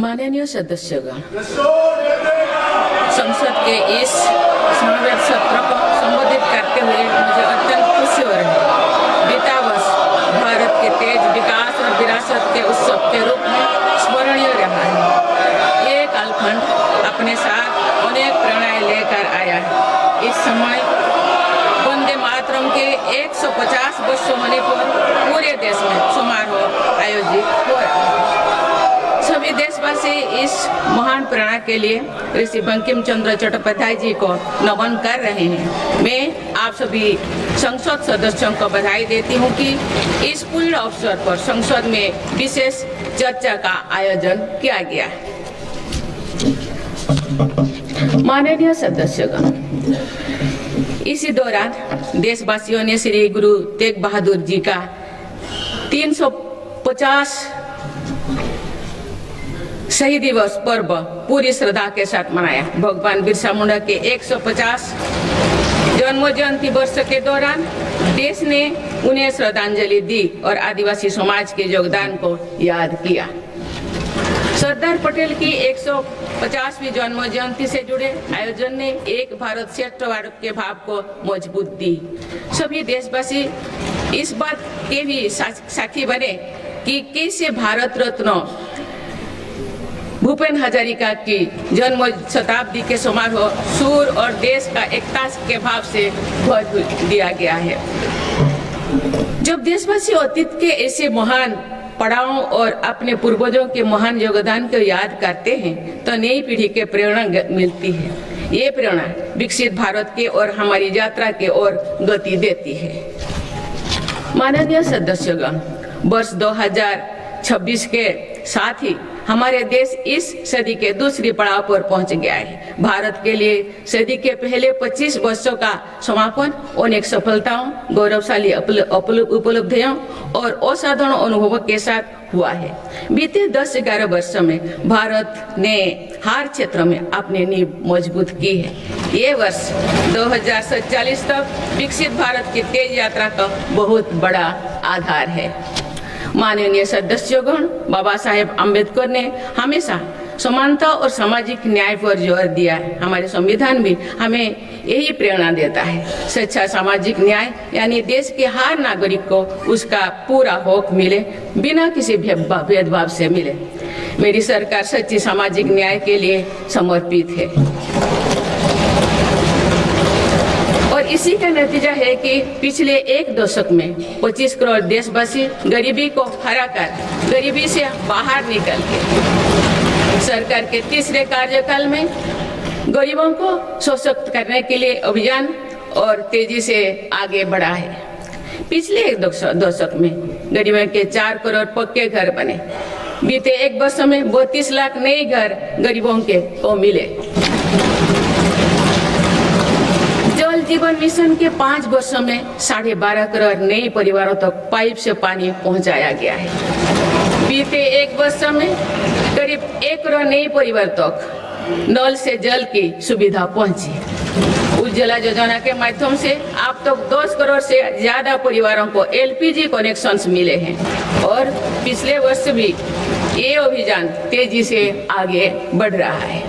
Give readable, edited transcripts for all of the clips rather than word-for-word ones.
माननीय सदस्यगण, संसद के इस समावेश सत्र को संबोधित करते हुए मुझे अत्यंत खुशी हो रही है। बीता वर्ष भारत के तेज विकास और विरासत के उत्सव के रूप में स्मरणीय रहा है। ये कालखंड अपने साथ अनेक प्रेरणाएं लेकर आया है। इस समय वंदे मातरम के 150 वर्ष होने पर पूरे देश में समारोह आयोजित हो रहा है। सभी देशवासी इस महान प्रेरणा के लिए ऋषि बंकिम चंद्र चट्टोपाध्याय जी को नमन कर रहे हैं। मैं आप सभी संसद सदस्यों को बधाई देती हूं कि इस पूर्ण अवसर पर संसद में विशेष चर्चा का आयोजन किया गया है। माननीय सदस्यगण, इसी दौरान देशवासियों ने श्री गुरु तेग बहादुर जी का 350 शहीद दिवस पर्व पूरी श्रद्धा के साथ मनाया। भगवान बिरसा मुंडा के 150 जन्म जयंती वर्ष के दौरान देश ने उन्हें श्रद्धांजलि दी और आदिवासी समाज के योगदान को याद किया। सरदार पटेल की 150वीं जन्म जयंती से जुड़े आयोजन ने एक भारत श्रेष्ठ भारत के भाव को मजबूत दी। सभी देशवासी इस बात के भी साक्षी बने कि कैसे भारत रत्न भूपेन हजारिका की जन्म शताब्दी के समारोह सूर और देश का एकता के भाव से भर दिया गया है। जब देशवासी अतीत के ऐसे महान पड़ावों और अपने पूर्वजों के महान योगदान को याद करते हैं तो नई पीढ़ी के प्रेरणा मिलती है। ये प्रेरणा विकसित भारत के और हमारी यात्रा के ओर गति देती है। माननीय सदस्यगण, वर्ष 2026 के साथ ही हमारे देश इस सदी के दूसरी पड़ाव पर पहुंच गया है। भारत के लिए सदी के पहले 25 वर्षों का समापन अनेक सफलताओं, गौरवशाली उपलब्धियों और असाधारण अनुभवों के साथ हुआ है। बीते 10-11 वर्षों में भारत ने हर क्षेत्र में अपनी नींव मजबूत की है। ये वर्ष 2047 तक विकसित भारत की तेज यात्रा का बहुत बड़ा आधार है। माननीय सदस्यगण, बाबा साहेब अम्बेडकर ने हमेशा समानता और सामाजिक न्याय पर जोर दिया है। हमारे संविधान भी हमें यही प्रेरणा देता है। सच्चा सामाजिक न्याय यानी देश के हर नागरिक को उसका पूरा हक मिले, बिना किसी भेदभाव से मिले। मेरी सरकार सच्ची सामाजिक न्याय के लिए समर्पित है और इसी का नतीजा है कि पिछले एक दशक में 25 करोड़ देशवासी गरीबी को हराकर गरीबी से बाहर निकल के सरकार के तीसरे कार्यकाल में गरीबों को सशक्त करने के लिए अभियान और तेजी से आगे बढ़ा है। पिछले एक दशक में गरीबों के 4 करोड़ पक्के घर बने। बीते एक वर्ष में 32 लाख नए घर गरीबों को मिले। जल जीवन मिशन के 5 वर्षों में 12.5 करोड़ नए परिवारों तक पाइप से पानी पहुंचाया गया है। बीते एक वर्ष में करीब 1 करोड़ नए परिवार तक नल से जल की सुविधा पहुंची। उज्ज्वला योजना के माध्यम से अब तक 10 करोड़ से ज्यादा परिवारों को एलपीजी कनेक्शंस मिले हैं और पिछले वर्ष भी ये अभियान तेजी से आगे बढ़ रहा है।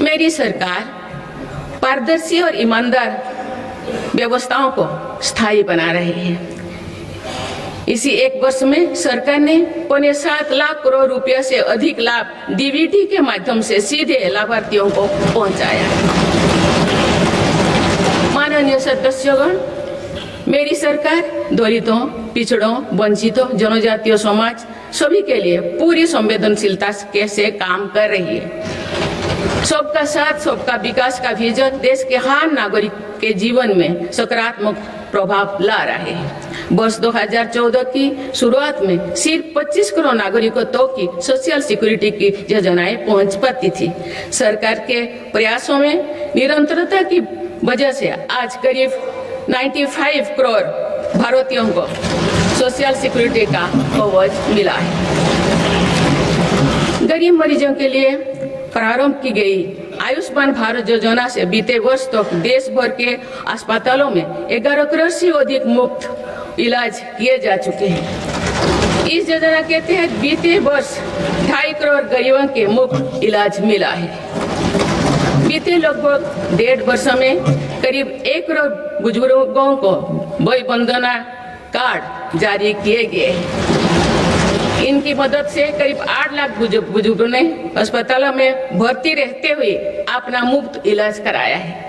मेरी सरकार पारदर्शी और ईमानदार व्यवस्थाओं को स्थायी बना रही है। इसी एक वर्ष में सरकार ने 7.25 लाख करोड़ रुपया से अधिक लाभ डीबीटी के माध्यम से सीधे लाभार्थियों को पहुंचाया है। माननीय सदस्यगण, मेरी सरकार दलितों, पिछड़ों, वंचितों, जनजातीय समाज सभी के लिए पूरी संवेदनशीलता से काम कर रही है। सबका साथ सबका विकास का विजन देश के हर नागरिक के जीवन में सकारात्मक प्रभाव ला रहे हैं। वर्ष 2014 की शुरुआत में सिर्फ 25 करोड़ नागरिकों तक की सोशल सिक्योरिटी की योजनाएं पहुंच पाती थी। सरकार के प्रयासों में निरंतरता की वजह से आज करीब 95 करोड़ भारतीयों को सोशल सिक्योरिटी का कवच मिला है। गरीब मरीजों के लिए प्रारंभ की गई आयुष्मान भारत योजना से बीते वर्ष तक देश भर के अस्पतालों में 11 करोड़ से अधिक मुफ्त इलाज किए जा चुके हैं। इस योजना के तहत बीते वर्ष 2.5 करोड़ गरीबों के मुफ्त इलाज मिला है। बीते लगभग 1.5 वर्ष में करीब 1 करोड़ बुजुर्गों को वय वंदना कार्ड जारी किए गए हैं। इनकी मदद से करीब 8 लाख बुजुर्गों ने अस्पतालों में भर्ती रहते हुए अपना मुफ्त इलाज कराया है।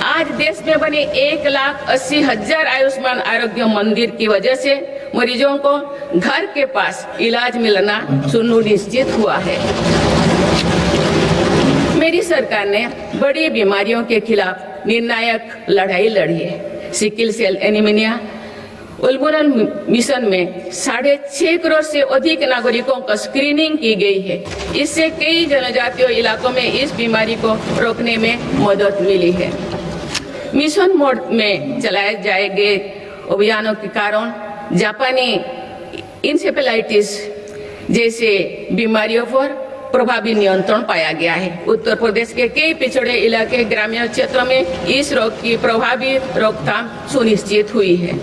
आज देश में बने 1,80,000 आयुष्मान आरोग्य मंदिर की वजह से मरीजों को घर के पास इलाज मिलना सुनिश्चित हुआ है। मेरी सरकार ने बड़ी बीमारियों के खिलाफ निर्णायक लड़ाई लड़ी है। सिकल सेल एनीमिया उन्मूलन मिशन में 6.5 करोड़ से अधिक नागरिकों का स्क्रीनिंग की गई है। इससे कई जनजातीय इलाकों में इस बीमारी को रोकने में मदद मिली है। मिशन मोड में चलाए जाए गए अभियानों के कारण जापानी इंसेफेलाइटिस जैसे बीमारियों पर प्रभावी नियंत्रण पाया गया है। उत्तर प्रदेश के कई पिछड़े इलाके ग्रामीण क्षेत्रों में इस रोग की प्रभावी रोकथाम सुनिश्चित हुई है।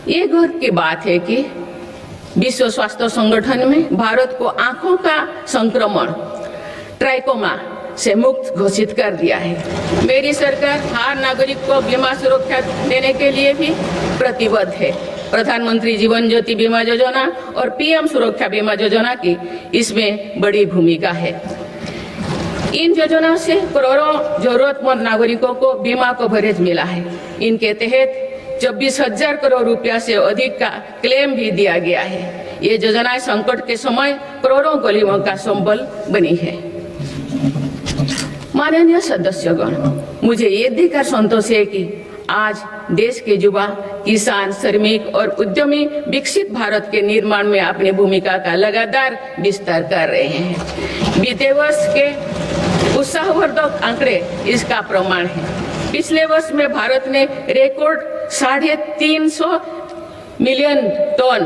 ये गर्व की बात है कि विश्व स्वास्थ्य संगठन में भारत को आंखों का संक्रमण ट्राइकोमा से मुक्त घोषित कर दिया है। मेरी सरकार हर नागरिक को बीमा सुरक्षा देने के लिए भी प्रतिबद्ध है। प्रधानमंत्री जीवन ज्योति बीमा योजना और पीएम सुरक्षा बीमा योजना की इसमें बड़ी भूमिका है। इन योजनाओं से करोड़ों जरूरतमंद नागरिकों को बीमा कवरेज मिला है। इनके तहत 24,000 करोड़ रुपया से अधिक का क्लेम भी दिया गया है। ये योजनाएं संकट के समय करोड़ों गरीबों का संबल बनी है। माननीय सदस्यगण, मुझे ये देखकर संतोष है कि आज देश के युवा, किसान, श्रमिक और उद्यमी विकसित भारत के निर्माण में अपनी भूमिका का लगातार विस्तार कर रहे हैं। बीते वर्ष के उत्साहवर्धक आंकड़े इसका प्रमाण है। पिछले वर्ष में भारत ने रिकॉर्ड 350 मिलियन टन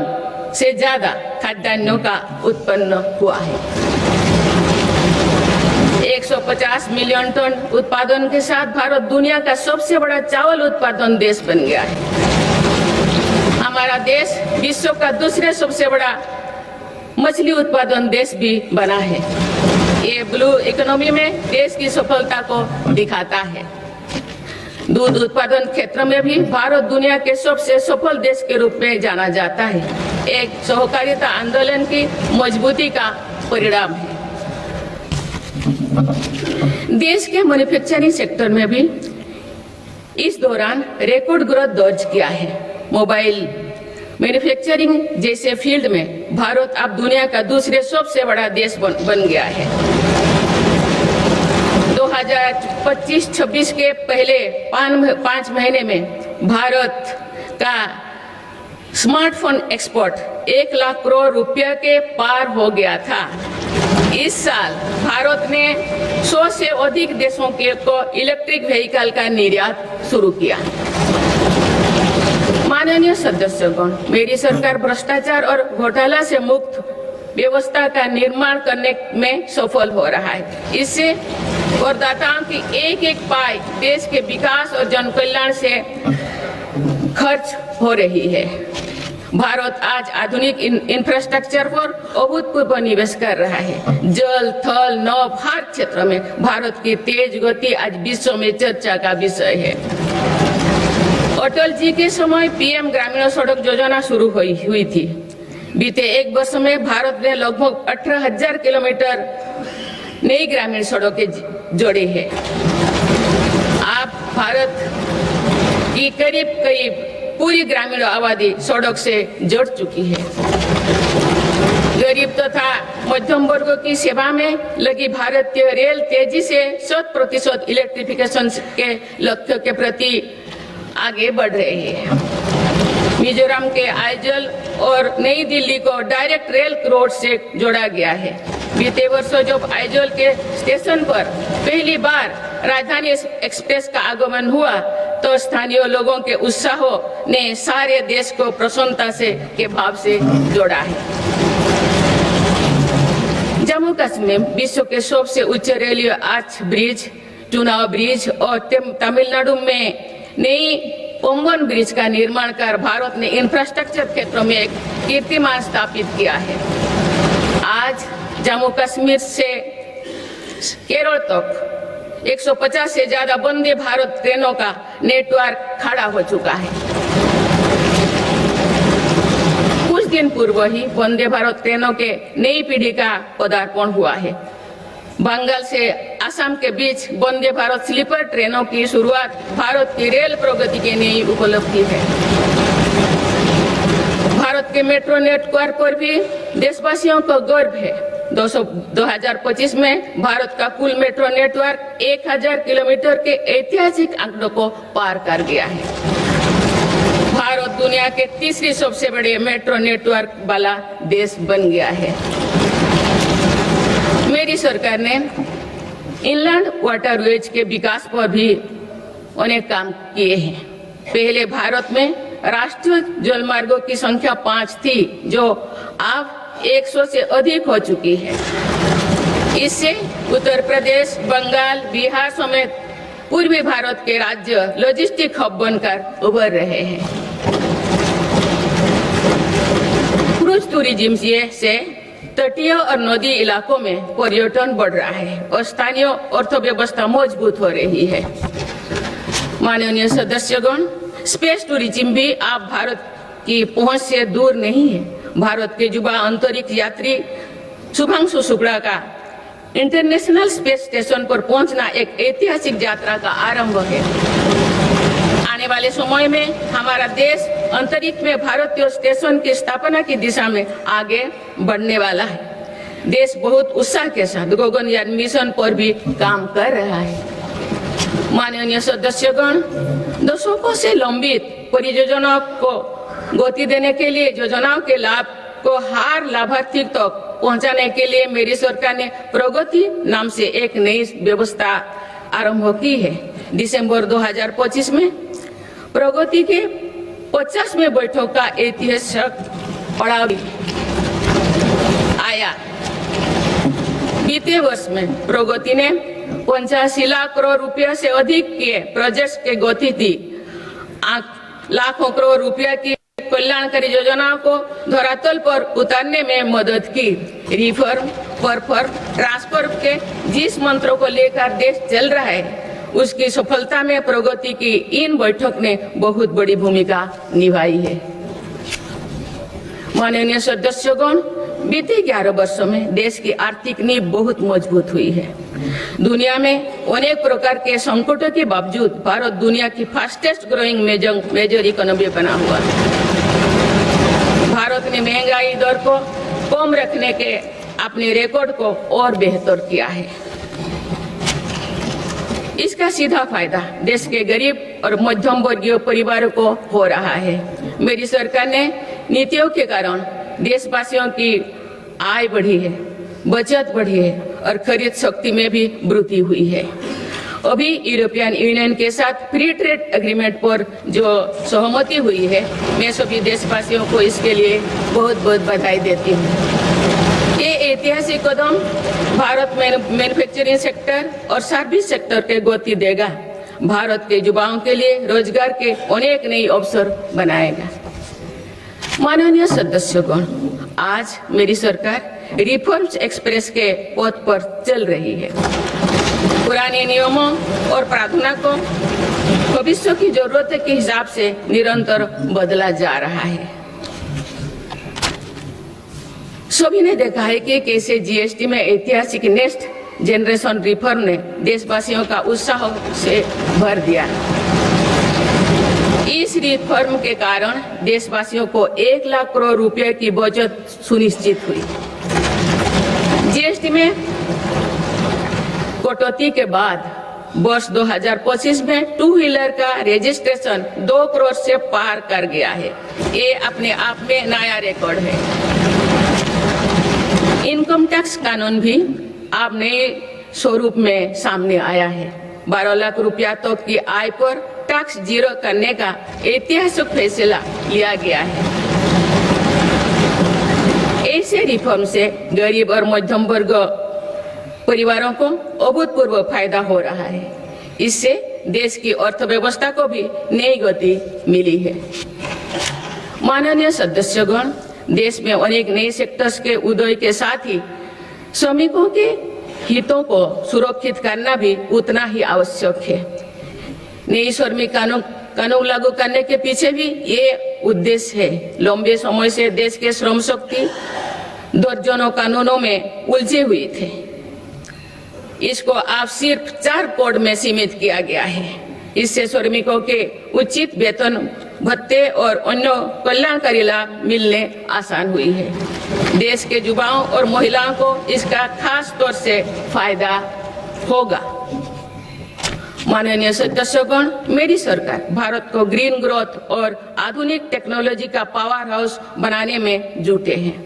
से ज्यादा खाद्यान्नों का उत्पन्न हुआ है। 150 मिलियन टन उत्पादन के साथ भारत दुनिया का सबसे बड़ा चावल उत्पादन देश बन गया है। हमारा देश विश्व का दूसरे सबसे बड़ा मछली उत्पादन देश भी बना है। ये ब्लू इकोनॉमी में देश की सफलता को दिखाता है। दूध उत्पादन क्षेत्र में भी भारत दुनिया के सबसे सफल देश के रूप में जाना जाता है। एक सहकारिता आंदोलन की मजबूती का परिणाम है। देश के मैन्युफैक्चरिंग सेक्टर में भी इस दौरान रिकॉर्ड ग्रोथ दर्ज किया है। मोबाइल मैन्युफैक्चरिंग जैसे फील्ड में भारत अब दुनिया का दूसरे सबसे बड़ा देश बन गया है। 2025-26 के पहले 5 महीने में भारत का स्मार्टफोन एक्सपोर्ट 1 लाख करोड़ रुपया के पार हो गया था। इस साल भारत ने 100 से अधिक देशों को इलेक्ट्रिक व्हीकल का निर्यात शुरू किया। माननीय सदस्यगण, मेरी सरकार भ्रष्टाचार और घोटाला से मुक्त व्यवस्था का निर्माण करने में सफल हो रहा है। इससे करदाताओं की एक एक पाई देश के विकास और जन कल्याण से खर्च हो रही है। भारत आज आधुनिक इंफ्रास्ट्रक्चर पर अभूतपूर्व निवेश कर रहा है। जल, थल, नभ हर क्षेत्र में भारत की तेज गति आज विश्व में चर्चा का विषय है। अटल जी के समय पीएम ग्रामीण सड़क योजना शुरू हुई थी। बीते एक वर्ष में भारत ने लगभग 18,000 किलोमीटर नई ग्रामीण सड़कें जोड़ी है। आप भारत की करीब पूरी ग्रामीण आबादी सड़क से जुड़ चुकी है। गरीब तथा मध्यम वर्ग की सेवा में लगी भारतीय रेल तेजी से 100% इलेक्ट्रिफिकेशन के लक्ष्य के प्रति आगे बढ़ रही है। मिजोरम के आइजल और नई दिल्ली को डायरेक्ट रेल रोड से जोड़ा गया है। बीते वर्षों जब आइजल के स्टेशन पर पहली बार राजधानी एक्सप्रेस का आगमन हुआ तो स्थानीय लोगों के उत्साह ने सारे देश को प्रसन्नता से के भाव से जोड़ा है। जम्मू कश्मीर विश्व के सबसे उच्च रेलवे आर्च ब्रिज, चुनाव ब्रिज और तमिलनाडु में नई पंबन ब्रिज का निर्माण कर भारत ने इंफ्रास्ट्रक्चर क्षेत्रों में एक कीर्तिमान स्थापित किया है। आज जम्मू कश्मीर से केरल तक 150 से ज्यादा वंदे भारत ट्रेनों का नेटवर्क खड़ा हो चुका है। कुछ दिन पूर्व ही वंदे भारत ट्रेनों के नई पीढ़ी का पदार्पण हुआ है। बंगाल से असम के बीच वंदे भारत स्लीपर ट्रेनों की शुरुआत भारत की रेल प्रगति की नई उपलब्धि है। भारत के मेट्रो नेटवर्क पर भी देशवासियों को गर्व है। 2025 में भारत का कुल मेट्रो नेटवर्क 1000 किलोमीटर के ऐतिहासिक आंकड़ों को पार कर गया है। भारत दुनिया के तीसरी सबसे बड़े मेट्रो नेटवर्क वाला देश बन गया है। मेरी सरकार ने इनलैंड वाटरवेज के विकास पर भी अनेक काम किए हैं। पहले भारत में राष्ट्रीय जलमार्गों की संख्या 5 थी, जो अब 100 से अधिक हो चुकी है। इससे उत्तर प्रदेश, बंगाल, बिहार समेत पूर्वी भारत के राज्य लॉजिस्टिक हब बनकर उभर रहे हैं। क्रूज टूरिज्म से तटीय और नदी इलाकों में पर्यटन बढ़ रहा है और स्थानीय अर्थव्यवस्था मजबूत हो रही है। माननीय सदस्यगण, स्पेस टूरिज्म भी अब भारत की पहुंच से दूर नहीं है। भारत के युवा अंतरिक्ष यात्री शुभांशु शुक्ला का इंटरनेशनल स्पेस स्टेशन पर पहुंचना एक ऐतिहासिक यात्रा का आरंभ है। आने वाले समय में हमारा देश अंतरिक्ष में भारतीय स्टेशन की स्थापना की दिशा में आगे बढ़ने वाला है। देश बहुत उत्साह के साथ गगनयान मिशन पर भी काम कर रहा है। माननीय सदस्यगण, दशकों से लंबित परियोजनाओं को गति देने के लिए योजनाओं के लाभ को हर लाभार्थी तक पहुंचाने के लिए मेरी सरकार ने प्रगति नाम से एक नई व्यवस्था आरंभ की है। दिसंबर 2025 में प्रगति के 50वें बैठक का ऐतिहासिक पड़ाव आया। बीते वर्ष में प्रगति ने 85 लाख करोड़ रुपया से अधिक के प्रोजेक्ट्स के गति दी। लाखों करोड़ रुपया की कल्याणकारी योजनाओं को धरातल पर उतारने में मदद की। रिफॉर्म, परफॉर्म, ट्रांसफर के जिस मंत्रों को लेकर देश चल रहा है, उसकी सफलता में प्रगति की इन बैठक ने बहुत बड़ी भूमिका निभाई है। माननीय सदस्यगण, बीते 11 वर्षों में देश की आर्थिक नींव बहुत मजबूत हुई है। दुनिया में अनेक प्रकार के संकटों के बावजूद भारत दुनिया की फास्टेस्ट ग्रोइंग मेजर इकोनॉमी बना हुआ है। भारत ने महंगाई दर को कम रखने के अपने रिकॉर्ड को और बेहतर किया है। इसका सीधा फायदा देश के गरीब और मध्यम वर्गीय परिवारों को हो रहा है। मेरी सरकार ने नीतियों के कारण देशवासियों की आय बढ़ी है, बचत बढ़ी है और खरीद शक्ति में भी वृद्धि हुई है। अभी यूरोपियन यूनियन के साथ फ्री ट्रेड एग्रीमेंट पर जो सहमति हुई है, मैं सभी देशवासियों को इसके लिए बहुत बहुत बधाई देती हूँ। ये ऐतिहासिक कदम भारत में मैन्युफैक्चरिंग सेक्टर और सर्विस सेक्टर के गति देगा, भारत के युवाओं के लिए रोजगार के अनेक नए अवसर बनाएगा। माननीय सदस्यगण, आज मेरी सरकार रिफॉर्म्स एक्सप्रेस के पथ पर चल रही है। पुराने नियमों और प्रावधानों को भविष्य की जरूरत के हिसाब से निरंतर बदला जा रहा है। सभी ने देखा है कि कैसे जीएसटी में ऐतिहासिक नेक्स्ट जनरेशन रिफॉर्म ने देशवासियों का उत्साह से भर दिया। इस रिफॉर्म के कारण देशवासियों को 1 लाख करोड़ रुपए की बचत सुनिश्चित हुई। जीएसटी में कटौती के बाद वर्ष 2025 में 2 व्हीलर का रजिस्ट्रेशन 2 करोड़ से पार कर गया है। ये अपने आप में नया रिकॉर्ड है। इनकम टैक्स कानून भी अब नए स्वरूप में सामने आया है। 12 लाख रुपया तक की आय पर टैक्स जीरो करने का ऐतिहासिक फैसला लिया गया है। ऐसे रिफॉर्म से गरीब और मध्यम वर्ग परिवारों को अभूतपूर्व फायदा हो रहा है। इससे देश की अर्थव्यवस्था को भी नई गति मिली है। माननीय सदस्यगण, देश में अनेक नए सेक्टर्स के उदय के साथ ही श्रमिकों के हितों को सुरक्षित करना भी उतना ही आवश्यक है। नई श्रमिक कानून लागू करने के पीछे भी ये उद्देश्य है। लंबे समय से देश के श्रम शक्ति दर्जनों कानूनों में उलझे हुए थे। इसको आप सिर्फ 4 कोड में सीमित किया गया है। इससे श्रमिकों के उचित वेतन भत्ते और अन्य कल्याणकारी लाभ मिलने आसान हुई है। देश के युवाओं और महिलाओं को इसका खास तौर से फायदा होगा। माननीय सदस्यगण, मेरी सरकार भारत को ग्रीन ग्रोथ और आधुनिक टेक्नोलॉजी का पावर हाउस बनाने में जुटे हैं।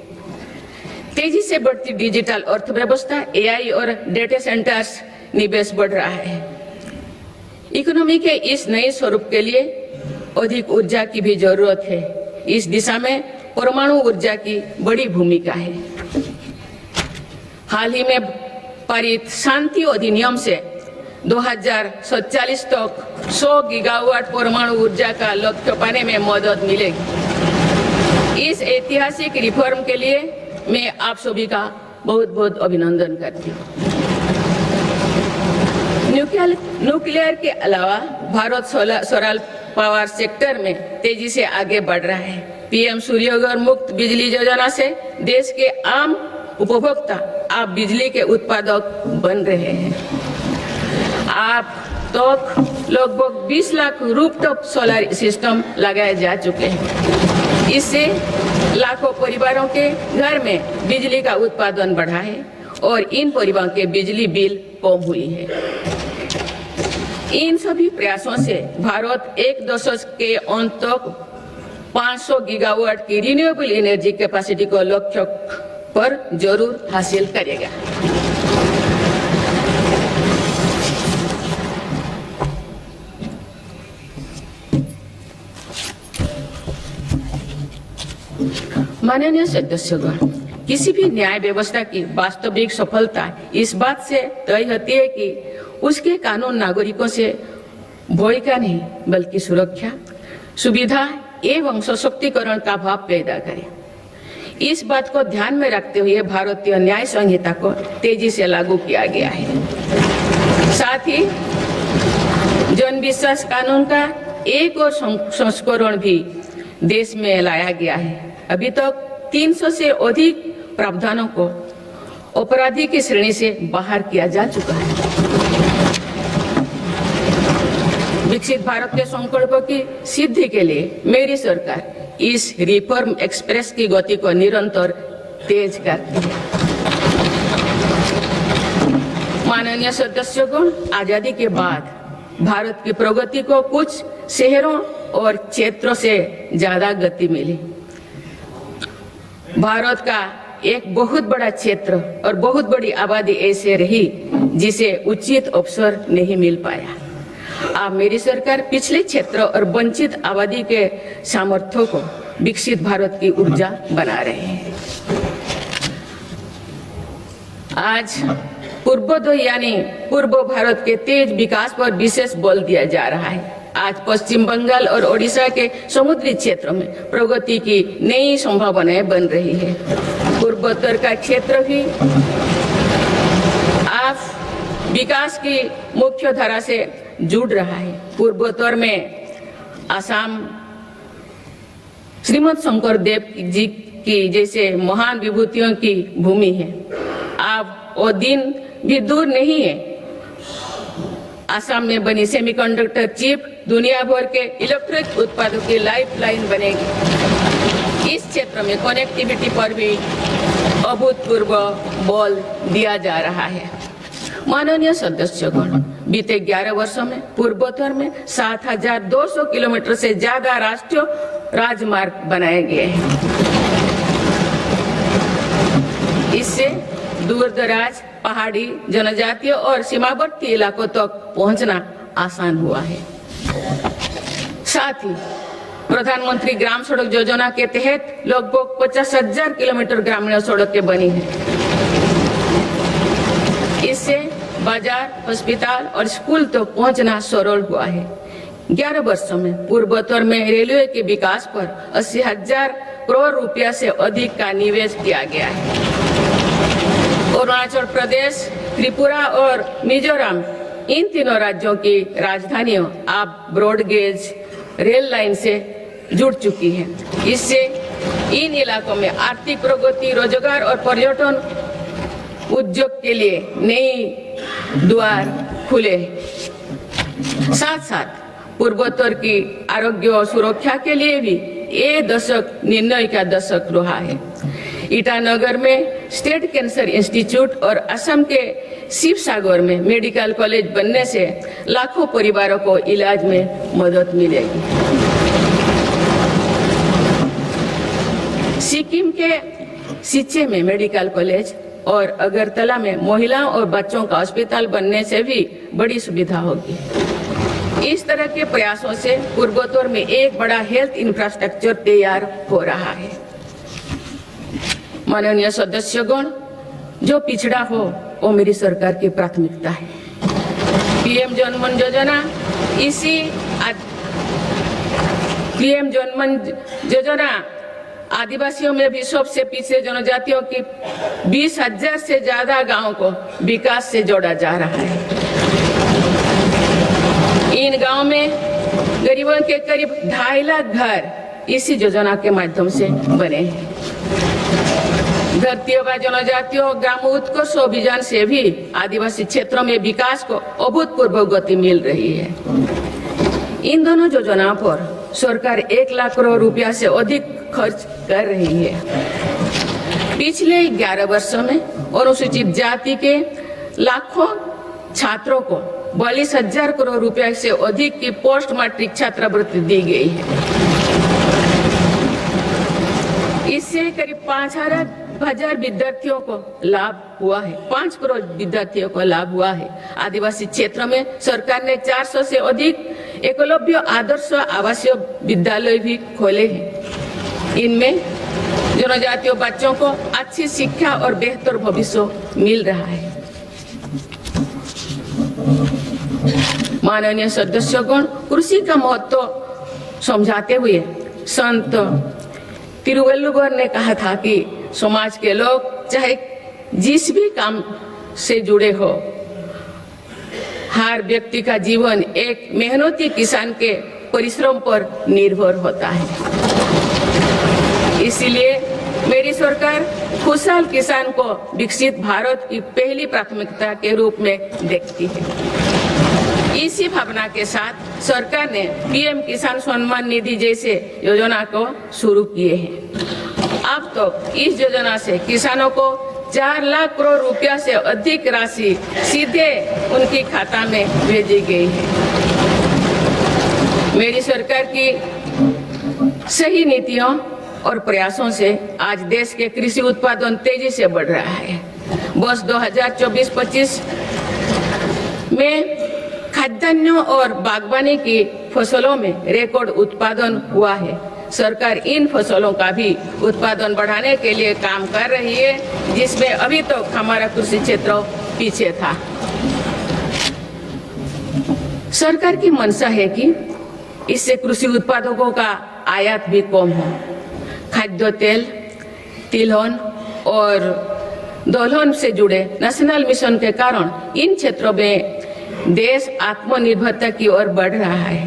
तेजी से बढ़ती डिजिटल अर्थव्यवस्था, एआई और डेटा सेंटर्स निवेश बढ़ रहा है। इकोनॉमी के इस नए स्वरूप के लिए अधिक ऊर्जा की भी जरूरत है। इस दिशा में परमाणु ऊर्जा की बड़ी भूमिका है। हाल ही में पारित शांति अधिनियम से 2047 तक 100 गीगावाट परमाणु ऊर्जा का लक्ष्य पाने में मदद मिलेगी। इस ऐतिहासिक रिफॉर्म के लिए मैं आप सभी का बहुत बहुत अभिनंदन करती हूँ। न्यूक्लियर के अलावा भारत सोलर पावर सेक्टर में तेजी से आगे बढ़ रहा है। पीएम सूर्यघर मुक्त बिजली योजना से देश के आम उपभोक्ता आप बिजली के उत्पादक बन रहे हैं। आप तक लगभग 20 लाख रूफटॉप सोलर सिस्टम लगाए जा चुके हैं। इससे लाखों परिवारों के घर में बिजली का उत्पादन बढ़ा है और इन परिवारों के बिजली बिल कम हुई है। इन सभी प्रयासों से भारत 1 दशक के अंत तक 500 गीगावाट की रिन्यूएबल एनर्जी कैपेसिटी को लक्ष्य पर जरूर हासिल करेगा। माननीय सदस्यगण, किसी भी न्याय व्यवस्था की वास्तविक सफलता इस बात से तय होती है कि उसके कानून नागरिकों से भय का नहीं बल्कि सुरक्षा, सुविधा एवं सशक्तिकरण का भाव पैदा करे। इस बात को ध्यान में रखते हुए भारतीय न्याय संहिता को तेजी से लागू किया गया है। साथ ही जन विश्वास कानून का एक और संस्करण भी देश में लाया गया है। अभी तक 300 से अधिक प्रावधानों को अपराधी की श्रेणी से बाहर किया जा चुका है। विकसित भारत के संकल्प की सिद्धि के लिए मेरी सरकार इस रिफॉर्म एक्सप्रेस की गति को निरंतर तेज करती है। माननीय सदस्यगण, आजादी के बाद भारत की प्रगति को कुछ शहरों और क्षेत्रों से ज्यादा गति मिली। भारत का एक बहुत बड़ा क्षेत्र और बहुत बड़ी आबादी ऐसे रही जिसे उचित अवसर नहीं मिल पाया। अब मेरी सरकार पिछले क्षेत्र और वंचित आबादी के सामर्थ्यों को विकसित भारत की ऊर्जा बना रहे हैं। आज पूर्वोदय यानी पूर्व भारत के तेज विकास पर विशेष बल दिया जा रहा है। आज पश्चिम बंगाल और ओडिशा के समुद्री क्षेत्रों में प्रगति की नई संभावनाएं बन रही है। पूर्वोत्तर का क्षेत्र भी आज विकास की मुख्य धारा से जुड़ रहा है। पूर्वोत्तर में असम श्रीमद शंकरदेव जी की जैसे महान विभूतियों की भूमि है। अब वो दिन भी दूर नहीं है। असम में बनी सेमीकंडक्टर चिप दुनिया भर के इलेक्ट्रिक उत्पादों की लाइफलाइन बनेगी। इस क्षेत्र में कनेक्टिविटी पर भी अभूतपूर्व बल दिया जा रहा है। माननीय सदस्यगण, बीते 11 वर्षों में पूर्वोत्तर में 7,200 किलोमीटर से ज्यादा राष्ट्रीय राजमार्ग बनाए गए हैं। इससे दूर दराज, पहाड़ी, जनजातीय और सीमावर्ती इलाकों तक पहुंचना आसान हुआ है। साथ ही प्रधानमंत्री ग्राम सड़क योजना के तहत लगभग 50,000 किलोमीटर ग्रामीण सड़कें बनी हैं। इससे बाजार, अस्पताल और स्कूल तक पहुंचना सरल हुआ है। 11 वर्षों में पूर्वोत्तर में रेलवे के विकास पर 80,000 करोड़ रुपया से अधिक का निवेश किया गया है। अरुणाचल प्रदेश, त्रिपुरा और मिजोरम, इन तीनों राज्यों की राजधानियां अब ब्रॉड गेज रेल लाइन से जुड़ चुकी है। इससे इन इलाकों में आर्थिक प्रगति, रोजगार और पर्यटन उद्योग के लिए नई द्वार खुले। साथ साथ पूर्वोत्तर की आरोग्य और सुरक्षा के लिए भी ये दशक निर्णय का दशक रहा है। ईटानगर में स्टेट कैंसर इंस्टीट्यूट और असम के शिवसागर में मेडिकल कॉलेज बनने से लाखों परिवारों को इलाज में मदद मिलेगी। सिक्किम के सिच्चे में मेडिकल कॉलेज और अगरतला में महिलाओं और बच्चों का अस्पताल बनने से भी बड़ी सुविधा होगी। इस तरह के प्रयासों से पूर्वोत्तर में एक बड़ा हेल्थ इंफ्रास्ट्रक्चर तैयार हो रहा है। माननीय सदस्यगण, जो पिछड़ा हो वो मेरी सरकार की प्राथमिकता है। पीएम जनमन योजना पीएम जनमन योजना आदिवासियों में भी सबसे पीछे जनजातियों की 20,000 से ज्यादा गांवों को विकास से जोड़ा जा रहा है। इन गांवों में गरीबों के करीब 2.5 लाख घर इसी योजना के माध्यम से बने हैं। धरती व जनजातियों ग्राम उत्कर्ष अभियान से भी आदिवासी क्षेत्रों में विकास को अभूतपूर्व गति मिल रही है। इन दोनों योजनाओं पर सरकार 1 लाख करोड़ रुपया से अधिक खर्च कर रही है। पिछले 11 वर्षों में अनुसूचित जाति के लाखों छात्रों को 42,000 करोड़ रुपया से अधिक की पोस्ट मैट्रिक छात्रवृत्ति दी गई है। इससे करीब 5,000 विद्यार्थियों को लाभ हुआ है। 5 करोड़ विद्यार्थियों को लाभ हुआ है। आदिवासी क्षेत्रों में सरकार ने 400 से अधिक एकलव्य आदर्श आवासीय विद्यालय भी खोले हैं। इनमें जनजातीय बच्चों को अच्छी शिक्षा और बेहतर भविष्य मिल रहा है। माननीय सदस्यगण, कृषि का महत्व समझाते हुए संत तिरुवल्लुवर ने कहा था कि समाज के लोग चाहे जिस भी काम से जुड़े हो, हर व्यक्ति का जीवन एक मेहनती किसान के परिश्रम पर निर्भर होता है। इसीलिए मेरी सरकार खुशहाल किसान को विकसित भारत की पहली प्राथमिकता के रूप में देखती है। इसी भावना के साथ सरकार ने पीएम किसान सम्मान निधि जैसे योजना को शुरू किए हैं। अब तो इस योजना से किसानों को 4 लाख करोड़ रुपया से अधिक राशि सीधे उनके खाता में भेजी गई है। मेरी सरकार की सही नीतियों और प्रयासों से आज देश के कृषि उत्पादन तेजी से बढ़ रहा है। वर्ष 2024-25 में खाद्यान्नों और बागवानी की फसलों में रिकॉर्ड उत्पादन हुआ है। सरकार इन फसलों का भी उत्पादन बढ़ाने के लिए काम कर रही है, जिसमें अभी तो हमारा कृषि क्षेत्र पीछे था। सरकार की मंशा है कि इससे कृषि उत्पादकों का आयात भी कम हो। खाद्य तेल, तिलहन और दलहन से जुड़े नेशनल मिशन के कारण इन क्षेत्रों में देश आत्मनिर्भरता की ओर बढ़ रहा है।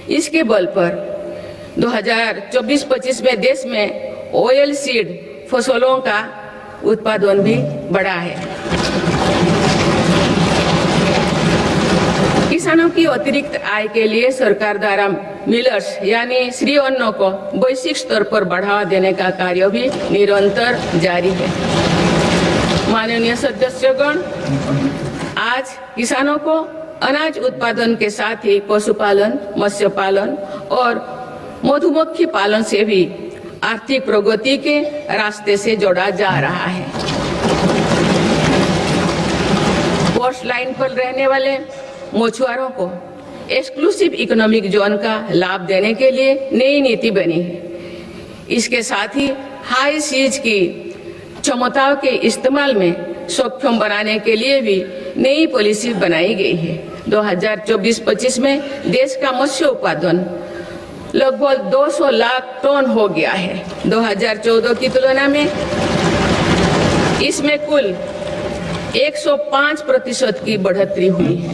इसके बल पर 2024-25 में देश में ऑयल सीड फसलों का उत्पादन भी बढ़ा है। किसानों की अतिरिक्त आय के लिए सरकार द्वारा मिलर्स यानी श्री अन्न को वैश्विक स्तर पर बढ़ावा देने का कार्य भी निरंतर जारी है। माननीय सदस्यगण, आज किसानों को अनाज उत्पादन के साथ ही पशुपालन, मत्स्य पालन और मधुमक्खी पालन से भी आर्थिक प्रगति के रास्ते से जोड़ा जा रहा है। कोस्ट लाइन पर रहने वाले मछुआरों को एक्सक्लूसिव इकोनॉमिक जोन का लाभ देने के लिए नई नीति बनी है। इसके साथ ही हाई सीज की क्षमताओं के इस्तेमाल में सक्षम बनाने के लिए भी नई पॉलिसी बनाई गई है। 2024-25 में देश का मत्स्य उत्पादन लगभग 200 लाख टन हो गया है। 2014 की तुलना में इसमें कुल 105% की बढ़ोतरी हुई है।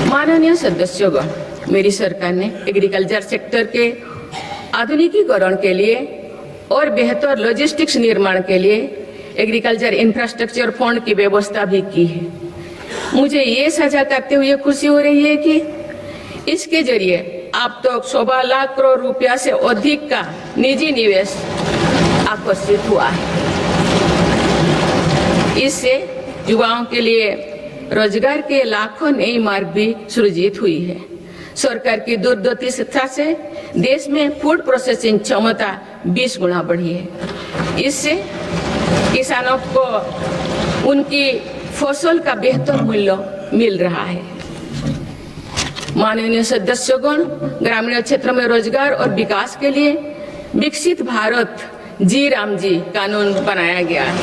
माननीय सदस्यगण, मेरी सरकार ने एग्रीकल्चर सेक्टर के आधुनिकीकरण के लिए और बेहतर लॉजिस्टिक्स निर्माण के लिए एग्रीकल्चर इंफ्रास्ट्रक्चर फंड की व्यवस्था भी की है। मुझे ये साझा करते हुए खुशी हो रही है कि इसके जरिए अब तक 1.25 लाख करोड़ रुपया से अधिक का निजी निवेश आकर्षित हुआ है। इससे युवाओं के लिए रोजगार के लाखों नए मार्ग भी सृजित हुई है। सरकार की दूरदर्शिता से देश में फूड प्रोसेसिंग क्षमता 20 गुना बढ़ी है। इससे किसानों को उनकी फसल का बेहतर मूल्य मिल रहा है। माननीय सदस्यगण, ग्रामीण क्षेत्र में रोजगार और विकास के लिए विकसित भारत जी राम जी कानून बनाया गया है।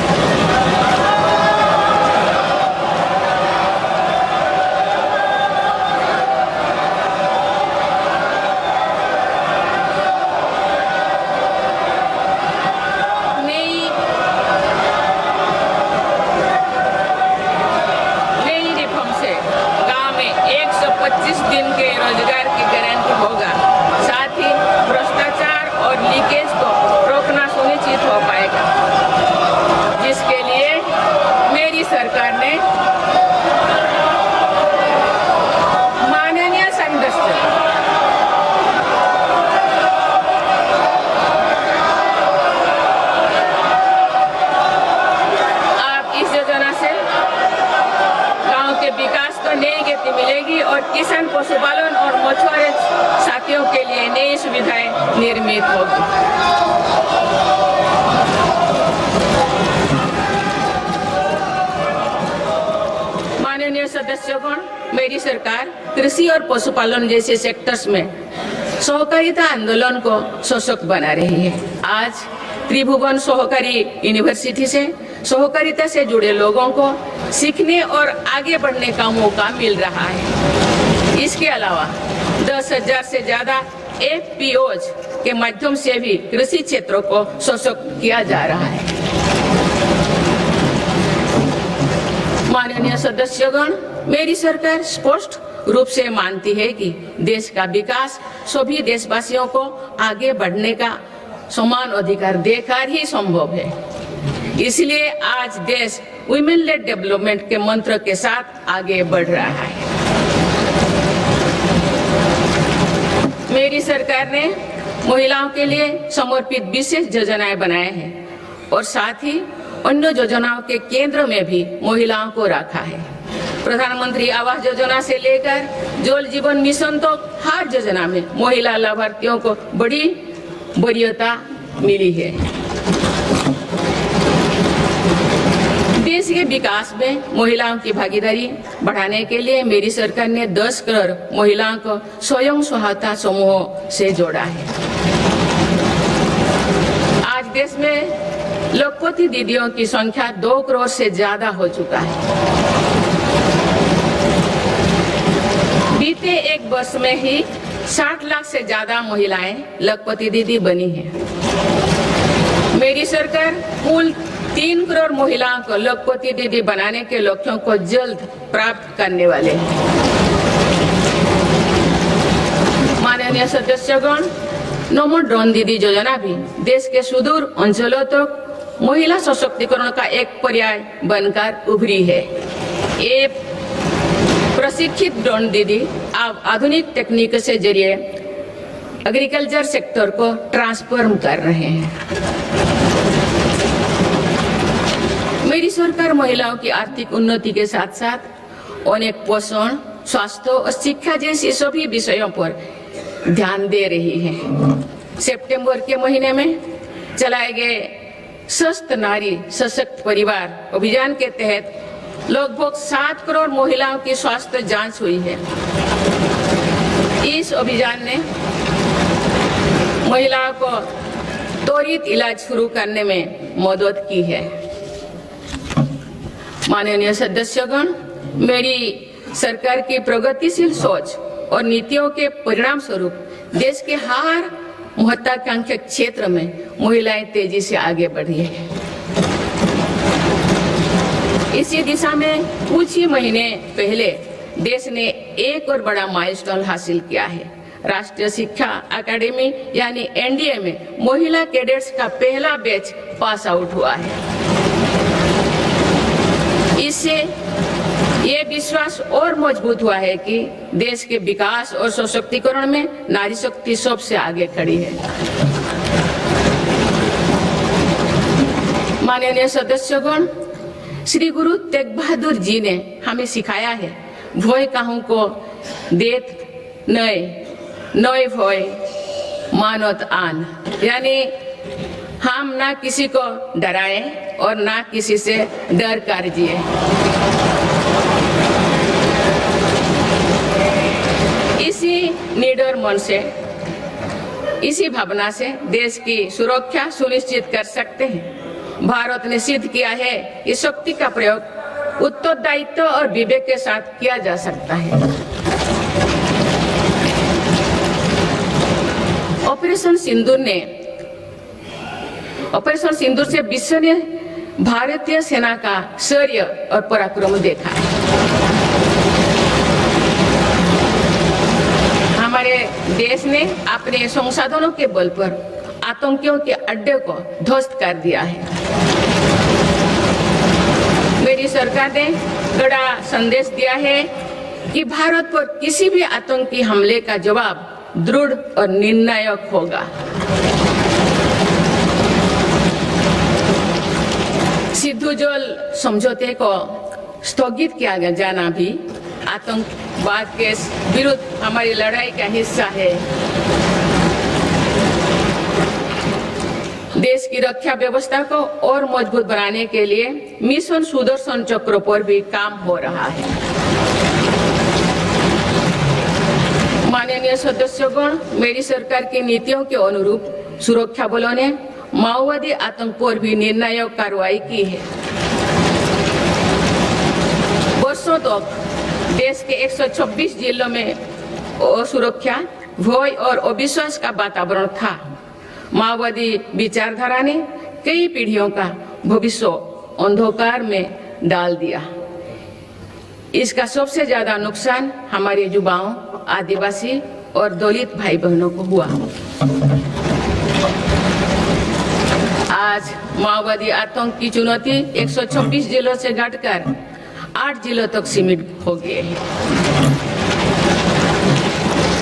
किसान, पशुपालन और मछुआरे साथियों के लिए नई सुविधाएं निर्मित होगी। माननीय सदस्यगण, मेरी सरकार कृषि और पशुपालन जैसे सेक्टर्स में सहकारिता आंदोलन को सशक्त बना रही है। आज त्रिभुवन सहकारी यूनिवर्सिटी से सहकारिता से जुड़े लोगों को सीखने और आगे बढ़ने का मौका मिल रहा है। इसके अलावा 10,000 से ज्यादा FPOs के माध्यम से भी कृषि क्षेत्रों को सशक्त किया जा रहा है। माननीय सदस्यगण, मेरी सरकार स्पष्ट रूप से मानती है कि देश का विकास सभी देशवासियों को आगे बढ़ने का समान अधिकार देकर ही संभव है। इसलिए आज देश वुमेन लेड डेवलपमेंट के मंत्र के साथ आगे बढ़ रहा है। मेरी सरकार ने महिलाओं के लिए समर्पित विशेष योजनाएं बनाए हैं और साथ ही अन्य योजनाओं के केंद्र में भी महिलाओं को रखा है। प्रधानमंत्री आवास योजना से लेकर जल जीवन मिशन तो हर योजना में महिला लाभार्थियों को बड़ी वरीयता मिली है। देश के विकास में महिलाओं की भागीदारी बढ़ाने के लिए मेरी सरकार ने 10 करोड़ महिलाओं को स्वयं सहायता समूह से जोड़ा है। आज देश में लखपति दीदियों की संख्या 2 करोड़ से ज्यादा हो चुका है। बीते एक वर्ष में ही 60 लाख से ज्यादा महिलाएं लखपति दीदी बनी हैं। मेरी सरकार कुल 3 करोड़ महिलाओं को लखपति दीदी बनाने के लक्ष्यों को जल्द प्राप्त करने वाले हैं। माननीय सदस्यगण, नमो ड्रोन दीदी योजना भी देश के सुदूर अंचलों तक महिला सशक्तिकरण का एक पर्याय बनकर उभरी है। ये प्रशिक्षित ड्रोन दीदी अब आधुनिक तकनीक से जरिए एग्रीकल्चर सेक्टर को ट्रांसफॉर्म कर रहे हैं। मेरी सरकार महिलाओं की आर्थिक उन्नति के साथ साथ अनेक पोषण, स्वास्थ्य और शिक्षा जैसी सभी विषयों पर ध्यान दे रही है। सितंबर के महीने में चलाए गए स्वस्थ नारी सशक्त परिवार अभियान के तहत लगभग 7 करोड़ महिलाओं की स्वास्थ्य जांच हुई है। इस अभियान ने महिलाओं को त्वरित इलाज शुरू करने में मदद की है। माननीय सदस्यगण, मेरी सरकार की प्रगतिशील सोच और नीतियों के परिणाम स्वरूप देश के हर महत्वाकांक्षी क्षेत्र में महिलाएं तेजी से आगे बढ़ी है। इसी दिशा में कुछ ही महीने पहले देश ने एक और बड़ा माइलस्टोन हासिल किया है। राष्ट्रीय शिक्षा अकादमी यानी एनडीए में महिला कैडेट्स का पहला बैच पास आउट हुआ है। इससे ये विश्वास और मजबूत हुआ है कि देश के विकास और सशक्तिकरण में नारी शक्ति सबसे आगे खड़ी है। माननीय सदस्यगण, श्री गुरु तेग बहादुर जी ने हमें सिखाया है, भय काहू को देत नय भय मानत आन, यानी हम ना किसी को डराएं और ना किसी से डर कर जिए। इसी निडर मन से, इसी भावना से देश की सुरक्षा सुनिश्चित कर सकते हैं। भारत ने सिद्ध किया है कि शक्ति का प्रयोग उत्तरदायित्व और विवेक के साथ किया जा सकता है। ऑपरेशन सिंदूर से विश्व ने भारतीय सेना का शौर्य और पराक्रम देखा है। हमारे देश ने अपने संसाधनों के बल पर आतंकियों के अड्डे को ध्वस्त कर दिया है। मेरी सरकार ने कड़ा संदेश दिया है कि भारत पर किसी भी आतंकी हमले का जवाब दृढ़ और निर्णायक होगा। सिद्धू जल समझौते को स्थगित किया जाना भी आतंकवाद के विरुद्ध हमारी लड़ाई का हिस्सा है। देश की रक्षा व्यवस्था को और मजबूत बनाने के लिए मिशन सुदर्शन चक्र पर भी काम हो रहा है। माननीय सदस्यगण, मेरी सरकार की नीतियों के अनुरूप सुरक्षा बलों ने माओवादी आतंक पर भी निर्णायक कार्रवाई की है। वर्षों तक देश के 126 जिलों में असुरक्षा, भय और अविश्वास का वातावरण था। माओवादी विचारधारा ने कई पीढ़ियों का भविष्य अंधकार में डाल दिया। इसका सबसे ज्यादा नुकसान हमारे युवाओं, आदिवासी और दलित भाई बहनों को हुआ। आज माओवादी आतंक की चुनौती 126 जिलों से घटकर 8 जिलों तक सीमित हो गए हैं।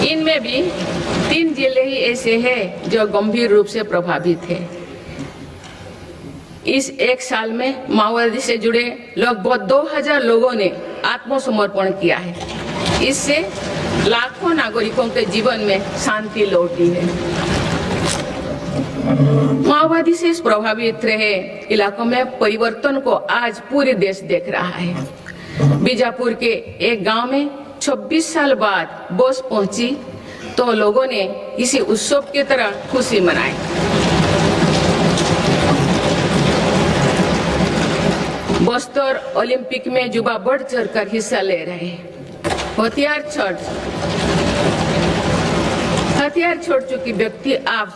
इनमें भी 3 जिले ही ऐसे हैं जो गंभीर रूप से प्रभावित हैं। इस एक साल में माओवादी से जुड़े लगभग 2000 लोगों ने आत्मसमर्पण किया है। इससे लाखों नागरिकों के जीवन में शांति लौटी है। माओवादी से प्रभावित रहे इलाकों में परिवर्तन को आज पूरे देश देख रहा है। बीजापुर के एक गांव में 26 साल बाद बस पहुंची तो लोगों ने किसी उत्सव की तरह खुशी मनाई। बस्तर ओलंपिक में युवा बढ़ चढ़कर हिस्सा ले रहे हैं। हथियार छोड़ चुकी व्यक्ति आज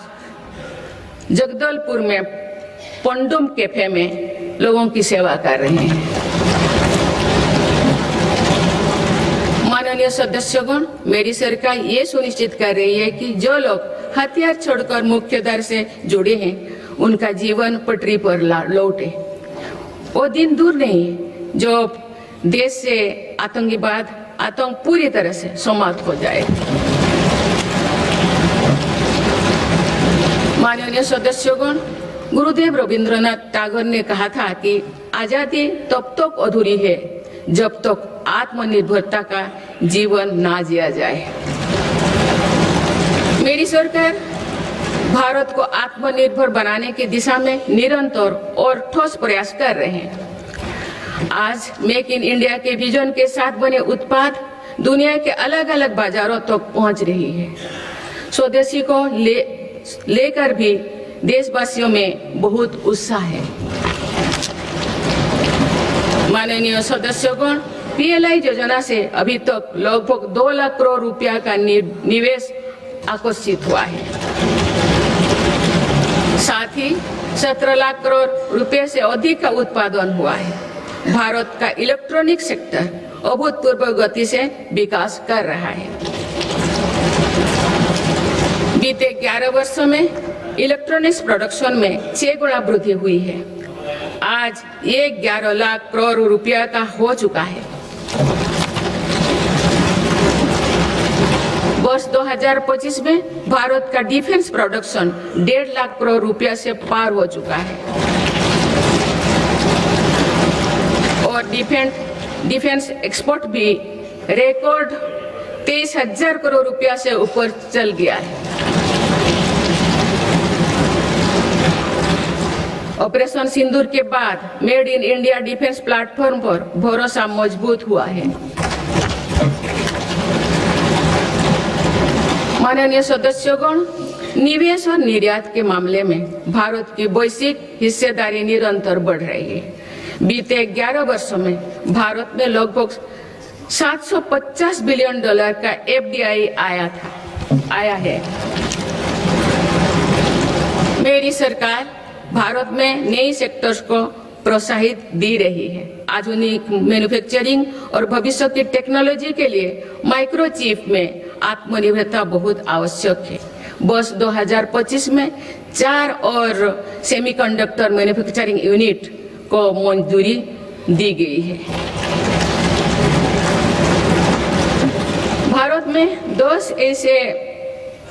जगदलपुर में पंडुम कैफे में लोगों की सेवा कर रहे हैं। माननीय सदस्यगण, मेरी सरकार ये सुनिश्चित कर रही है कि जो लोग हथियार छोड़कर मुख्यधारा से जुड़े हैं उनका जीवन पटरी पर लौटे। वो दिन दूर नहीं जो देश से आतंक पूरी तरह से समाप्त हो जाए। माननीय सदस्यगण, गुरुदेव रविंद्रनाथ टैगोर ने कहा था कि आजादी तब तक अधूरी है जब तक आत्मनिर्भरता का जीवन ना जिया जाए। मेरी सरकार भारत को आत्मनिर्भर बनाने की दिशा में निरंतर और ठोस प्रयास कर रहे हैं। आज मेक इन इंडिया के विजन के साथ बने उत्पाद दुनिया के अलग अलग बाजारों तक पहुंच रही है। स्वदेशी को लेकर भी देशवासियों में बहुत उत्साह है। माननीय सदस्यगण, पीएलआई योजना से अभी तक लगभग 2 लाख करोड़ रुपया का निवेश आकर्षित हुआ है। साथ ही 17 लाख करोड़ रुपए से अधिक का उत्पादन हुआ है। भारत का इलेक्ट्रॉनिक सेक्टर अभूतपूर्व गति से विकास कर रहा है। बीते 11 वर्षों में इलेक्ट्रॉनिक्स प्रोडक्शन में 6 गुना वृद्धि हुई है। आज ये 11 लाख करोड़ रुपया का हो चुका है। वर्ष 2025 में भारत का डिफेंस प्रोडक्शन 1.5 लाख करोड़ रुपया से पार हो चुका है और डिफेंस एक्सपोर्ट भी रिकॉर्ड 23,000 करोड़ रुपया से ऊपर चल गया है। ऑपरेशन सिंदूर के बाद made in India defence platform पर भरोसा मजबूत हुआ है। माननीय सदस्यगण, निवेश और निर्यात के मामले में भारत की वैश्विक हिस्सेदारी निरंतर बढ़ रही है। बीते 11 वर्षों में भारत में लगभग $750 बिलियन का एफडीआई आया है। मेरी सरकार भारत में नई सेक्टर्स को प्रोत्साहित दे रही है। आधुनिक मैन्युफैक्चरिंग और भविष्य की टेक्नोलॉजी के लिए माइक्रोचिप में आत्मनिर्भरता बहुत आवश्यक है। वर्ष 2025 में 4 और सेमीकंडक्टर मैन्युफैक्चरिंग यूनिट को मंजूरी दी गई है। भारत में 10 ऐसे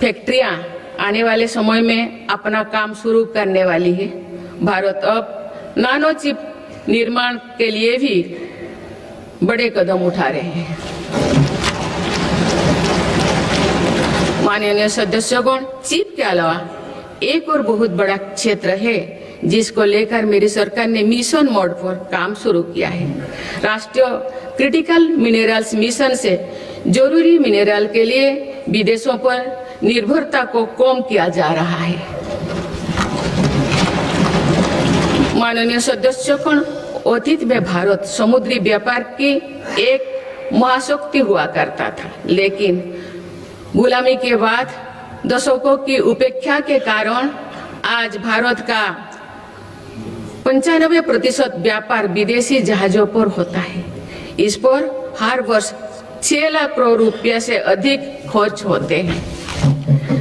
फैक्ट्रियां आने वाले समय में अपना काम शुरू करने वाली है। भारत अब नानो चिप निर्माण के लिए भी बड़े कदम उठा रहे हैं। माननीय सदस्यगण, चिप के अलावा एक और बहुत बड़ा क्षेत्र है जिसको लेकर मेरी सरकार ने मिशन मोड पर काम शुरू किया है। राष्ट्रीय क्रिटिकल मिनरल्स मिशन से जरूरी मिनरल के लिए विदेशों पर निर्भरता को कम किया जा रहा है। माननीय सदस्यगण, अतीत में भारत समुद्री व्यापार की एक महाशक्ति हुआ करता था, लेकिन गुलामी के बाद दशकों की उपेक्षा के कारण आज भारत का 95% व्यापार विदेशी जहाजों पर होता है। इस पर हर वर्ष 6 लाख करोड़ रुपया से अधिक खर्च होते हैं।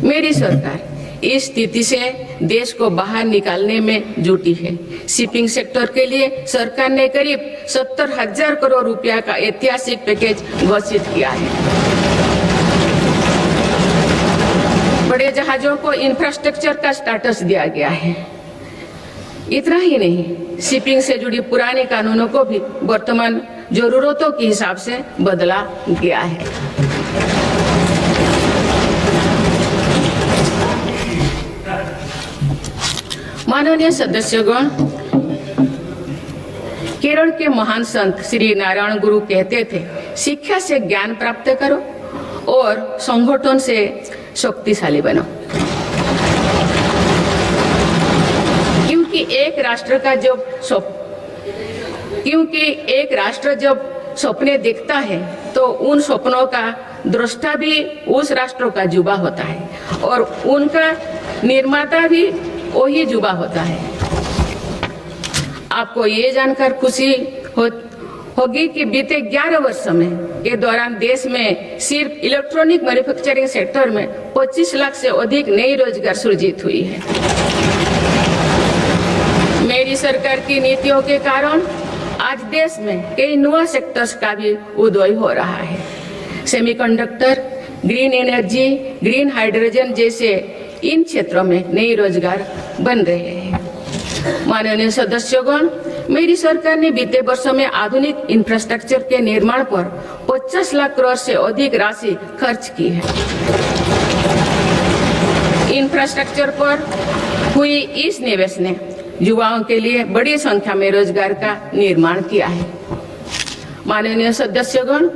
मेरी सरकार इस स्थिति से देश को बाहर निकालने में जुटी है। शिपिंग सेक्टर के लिए सरकार ने करीब 70,000 करोड़ रुपया का ऐतिहासिक पैकेज घोषित किया है। बड़े जहाजों को इंफ्रास्ट्रक्चर का स्टेटस दिया गया है। इतना ही नहीं, शिपिंग से जुड़ी पुराने कानूनों को भी वर्तमान जरूरतों के हिसाब से बदला गया है। माननीय सदस्यगण, केरल के महान संत श्री नारायण गुरु कहते थे, शिक्षा से ज्ञान प्राप्त करो और संगठन से शक्तिशाली बनो। क्योंकि एक राष्ट्र जब सपने देखता है तो उन सपनों का दृष्टा भी उस राष्ट्र का युवा होता है और उनका निर्माता भी वही युवा होता है। आपको ये जानकर खुशी होगी कि बीते 11 वर्षों में के दौरान देश में सिर्फ इलेक्ट्रॉनिक मैन्युफैक्चरिंग सेक्टर में 25 लाख से अधिक नई रोजगार सृजित हुई है। मेरी सरकार की नीतियों के कारण आज देश में कई नए सेक्टर्स का भी उदय हो रहा है। Semiconductor, green energy, green hydrogen जैसे इन क्षेत्रों में नए रोजगार बन रहे हैं। माननीय सदस्यगण, मेरी सरकार ने बीते वर्षों में आधुनिक इंफ्रास्ट्रक्चर के निर्माण पर 50 लाख करोड़ से अधिक राशि खर्च की है। इंफ्रास्ट्रक्चर पर हुई इस निवेश ने युवाओं के लिए बड़ी संख्या में रोजगार का निर्माण किया है। माननीय सदस्यगण,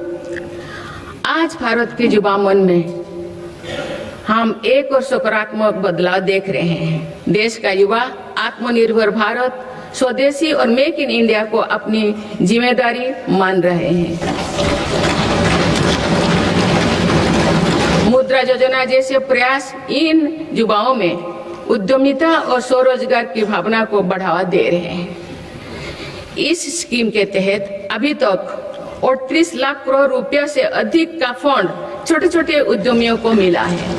आज भारत के युवा मन में हम एक और सकारात्मक बदलाव देख रहे हैं। देश का युवा आत्मनिर्भर भारत, स्वदेशी और मेक इन इंडिया को अपनी जिम्मेदारी मान रहे हैं। मुद्रा योजना जैसे प्रयास इन युवाओं में उद्यमिता और स्वरोजगार की भावना को बढ़ावा दे रहे हैं। इस स्कीम के तहत अभी तक 38 लाख करोड़ रुपया से अधिक का फंड छोटे छोटे उद्यमियों को मिला है।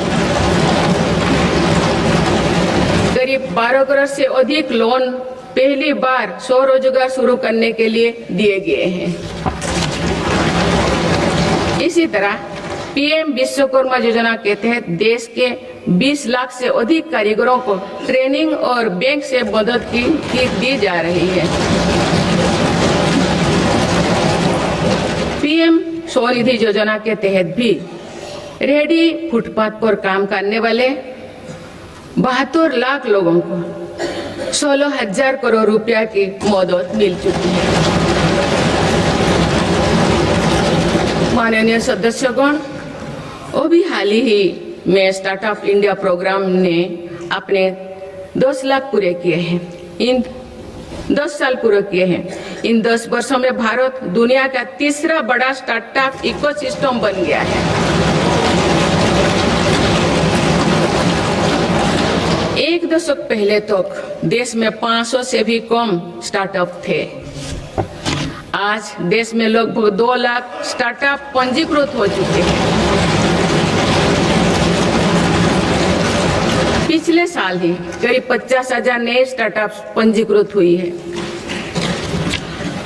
करीब 12 करोड़ से अधिक लोन पहली बार स्वरोजगार शुरू करने के लिए दिए गए हैं। इसी तरह पीएम विश्वकर्मा योजना के तहत देश के 20 लाख से अधिक कारीगरों को ट्रेनिंग और बैंक से मदद दी जा रही है। पीएम स्वनिधि योजना के तहत भी रेहड़ी फुटपाथ पर काम करने वाले 72 लाख लोगों को 16,000 करोड़ रुपया की मदद मिल चुकी है। माननीय सदस्यगण, अभी हाल ही में स्टार्टअप इंडिया प्रोग्राम ने अपने 10 लाख पूरे किए हैं। इन 10 साल पूरे किए हैं। इन 10 वर्षों में भारत दुनिया का तीसरा बड़ा स्टार्टअप इकोसिस्टम बन गया है। एक दशक पहले तक देश में 500 से भी कम स्टार्टअप थे। आज देश में लगभग 2 लाख स्टार्टअप पंजीकृत हो चुके हैं। पिछले साल ही करीब 50,000 नए स्टार्टअप्स पंजीकृत हुई है।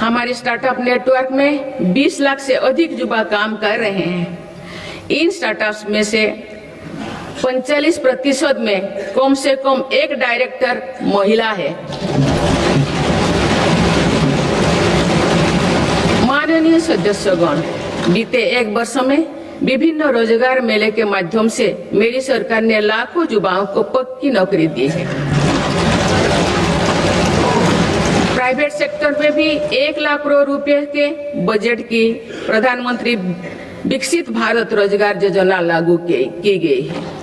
हमारे स्टार्टअप नेटवर्क में 20 लाख से अधिक युवा काम कर रहे हैं। इन स्टार्टअप्स में से 45% में कम से कम एक डायरेक्टर महिला है। माननीय सदस्यगण, बीते 1 वर्ष में विभिन्न रोजगार मेले के माध्यम से मेरी सरकार ने लाखों युवाओं को पक्की नौकरी दी है। प्राइवेट सेक्टर में भी 1 लाख करोड़ रुपए के बजट की प्रधानमंत्री विकसित भारत रोजगार योजना लागू की गई है।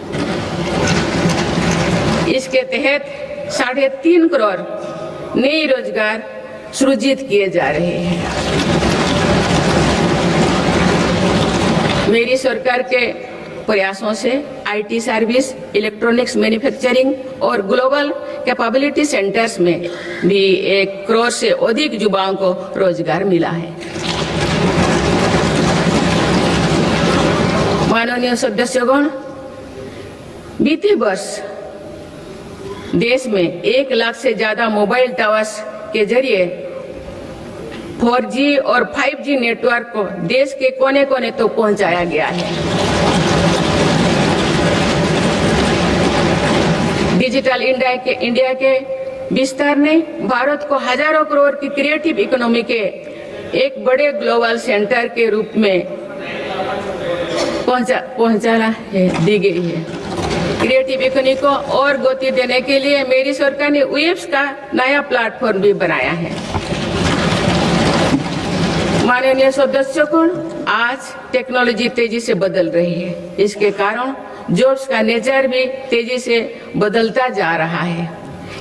इसके तहत 3.5 करोड़ नए रोजगार सृजित किए जा रहे हैं। मेरी सरकार के प्रयासों से आईटी सर्विस, इलेक्ट्रॉनिक्स मैन्युफैक्चरिंग और ग्लोबल कैपेबिलिटी सेंटर्स में भी 1 करोड़ से अधिक युवाओं को रोजगार मिला है। माननीय सदस्यगण, बीते वर्ष देश में 1 लाख से ज्यादा मोबाइल टावर्स के जरिए 4G और 5G नेटवर्क को देश के कोने कोने तक पहुंचाया गया है। डिजिटल इंडिया के विस्तार ने भारत को हजारों करोड़ की क्रिएटिव इकोनॉमी के एक बड़े ग्लोबल सेंटर के रूप में पहुंचाना दी गई है। क्रिएटिव इकोनॉमी को और गति देने के लिए मेरी सरकार ने वेब्स का नया प्लेटफॉर्म भी बनाया है। माननीय सदस्यगण, आज टेक्नोलॉजी तेजी से बदल रही है। इसके कारण जॉब्स का नेचर भी तेजी से बदलता जा रहा है।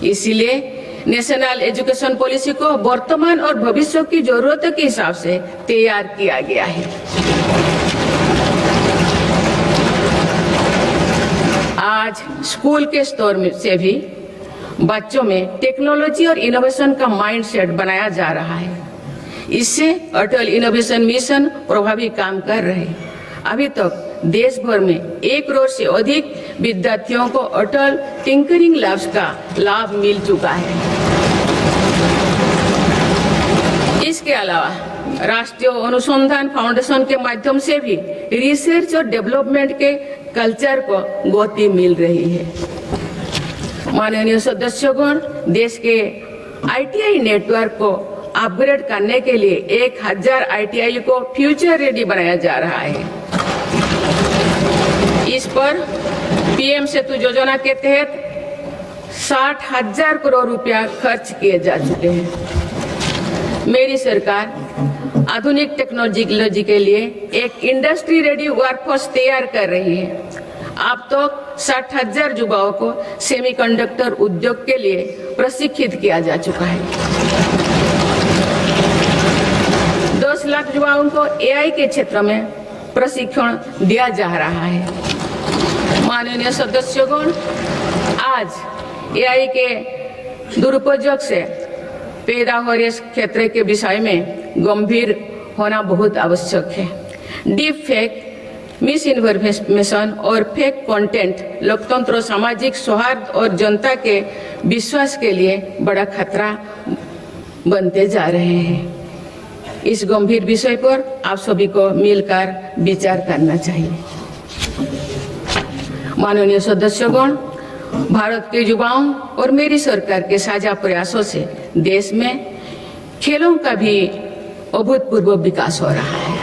इसीलिए नेशनल एजुकेशन पॉलिसी को वर्तमान और भविष्य की जरूरतों के हिसाब से तैयार किया गया है। आज स्कूल के स्तर से भी बच्चों में टेक्नोलॉजी और इनोवेशन का माइंडसेट बनाया जा रहा है। इससे अटल इनोवेशन मिशन प्रभावी काम कर रहे हैं। अभी तक देश भर में 1 करोड़ से अधिक विद्यार्थियों को अटल टिंकरिंग लैब्स का लाभ मिल चुका है। इसके अलावा राष्ट्रीय अनुसंधान फाउंडेशन के माध्यम से भी रिसर्च और डेवलपमेंट के कल्चर को गति मिल रही है। माननीय सदस्यगण, देश के आईटीआई नेटवर्क को अपग्रेड करने के लिए 1000 आईटीआई को फ्यूचर रेडी बनाया जा रहा है। इस पर पीएम सेतु योजना के तहत 60,000 करोड़ रुपया खर्च किए जा चुके हैं। मेरी सरकार आधुनिक टेक्नोलॉजी के लिए एक इंडस्ट्री रेडी वर्कफोर्स तैयार कर रही है। अब तो 60,000 युवाओं को सेमीकंडक्टर उद्योग के लिए प्रशिक्षित किया जा चुका है। 10 लाख युवाओं को एआई के क्षेत्र में प्रशिक्षण दिया जा रहा है। माननीय सदस्यगण, आज एआई के दुरुपयोग से पैदा हो रहे क्षेत्र के विषय में गंभीर होना बहुत आवश्यक है। डीप फेक, मिस इन्फॉर्मेशन और फेक कंटेंट लोकतंत्र, सामाजिक सौहार्द और जनता के विश्वास के लिए बड़ा खतरा बनते जा रहे हैं। इस गंभीर विषय पर आप सभी को मिलकर विचार करना चाहिए। माननीय सदस्यगण, भारत के युवाओं और मेरी सरकार के साझा प्रयासों से देश में खेलों का भी अभूतपूर्व विकास हो रहा है।